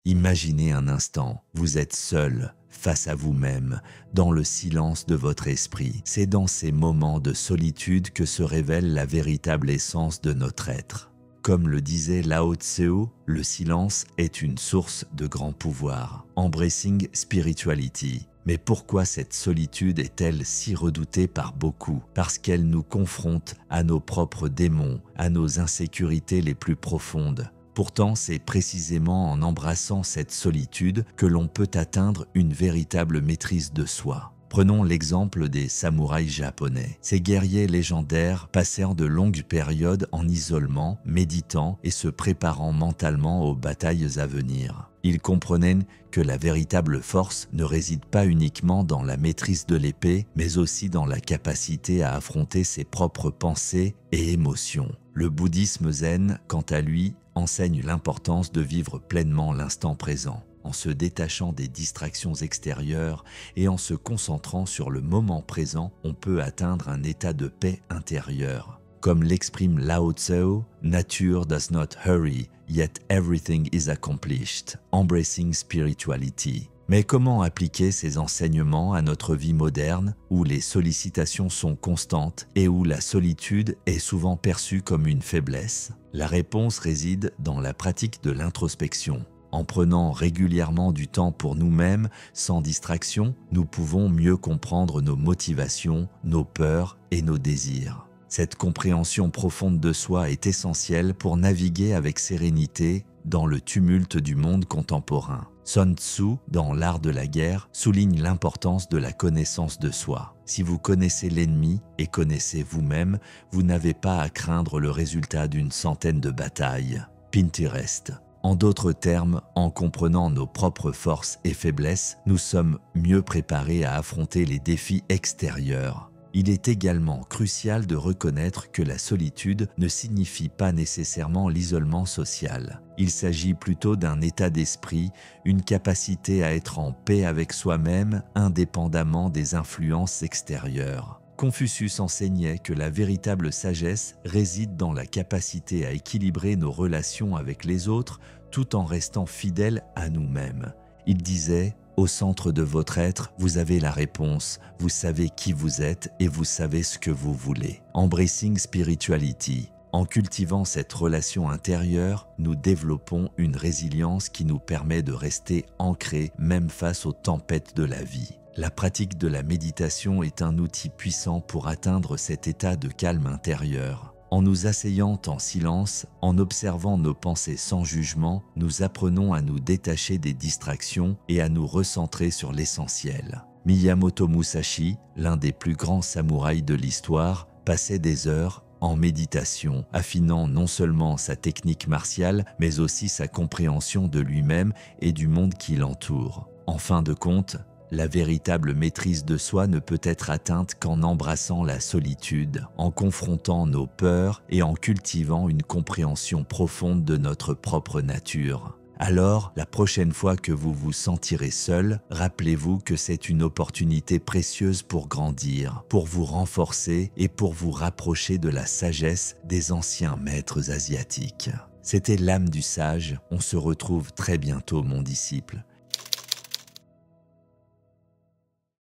Imaginez un instant, vous êtes seul, face à vous-même, dans le silence de votre esprit. C'est dans ces moments de solitude que se révèle la véritable essence de notre être. Comme le disait Lao Tseu, le silence est une source de grand pouvoir. Embracing spirituality. Mais pourquoi cette solitude est-elle si redoutée par beaucoup? Parce qu'elle nous confronte à nos propres démons, à nos insécurités les plus profondes. Pourtant, c'est précisément en embrassant cette solitude que l'on peut atteindre une véritable maîtrise de soi. Prenons l'exemple des samouraïs japonais. Ces guerriers légendaires passèrent de longues périodes en isolement, méditant et se préparant mentalement aux batailles à venir. Ils comprenaient que la véritable force ne réside pas uniquement dans la maîtrise de l'épée, mais aussi dans la capacité à affronter ses propres pensées et émotions. Le bouddhisme zen, quant à lui, enseigne l'importance de vivre pleinement l'instant présent. En se détachant des distractions extérieures et en se concentrant sur le moment présent, on peut atteindre un état de paix intérieure. Comme l'exprime Lao Tseu, « Nature does not hurry, yet everything is accomplished. Embracing spirituality ». Mais comment appliquer ces enseignements à notre vie moderne, où les sollicitations sont constantes et où la solitude est souvent perçue comme une faiblesse? La réponse réside dans la pratique de l'introspection. En prenant régulièrement du temps pour nous-mêmes, sans distraction, nous pouvons mieux comprendre nos motivations, nos peurs et nos désirs. Cette compréhension profonde de soi est essentielle pour naviguer avec sérénité dans le tumulte du monde contemporain. Sun Tzu, dans L'Art de la guerre, souligne l'importance de la connaissance de soi. Si vous connaissez l'ennemi et connaissez vous-même, vous n'avez pas à craindre le résultat d'une centaine de batailles. Pinterest. En d'autres termes, en comprenant nos propres forces et faiblesses, nous sommes mieux préparés à affronter les défis extérieurs. Il est également crucial de reconnaître que la solitude ne signifie pas nécessairement l'isolement social. Il s'agit plutôt d'un état d'esprit, une capacité à être en paix avec soi-même indépendamment des influences extérieures. Confucius enseignait que la véritable sagesse réside dans la capacité à équilibrer nos relations avec les autres tout en restant fidèles à nous-mêmes. Il disait « Au centre de votre être, vous avez la réponse, vous savez qui vous êtes et vous savez ce que vous voulez. » Embracing spirituality. En cultivant cette relation intérieure, nous développons une résilience qui nous permet de rester ancrés même face aux tempêtes de la vie. La pratique de la méditation est un outil puissant pour atteindre cet état de calme intérieur. En nous asseyant en silence, en observant nos pensées sans jugement, nous apprenons à nous détacher des distractions et à nous recentrer sur l'essentiel. Miyamoto Musashi, l'un des plus grands samouraïs de l'histoire, passait des heures en méditation, affinant non seulement sa technique martiale, mais aussi sa compréhension de lui-même et du monde qui l'entoure. En fin de compte, la véritable maîtrise de soi ne peut être atteinte qu'en embrassant la solitude, en confrontant nos peurs et en cultivant une compréhension profonde de notre propre nature. Alors, la prochaine fois que vous vous sentirez seul, rappelez-vous que c'est une opportunité précieuse pour grandir, pour vous renforcer et pour vous rapprocher de la sagesse des anciens maîtres asiatiques. C'était l'âme du sage, on se retrouve très bientôt mon disciple.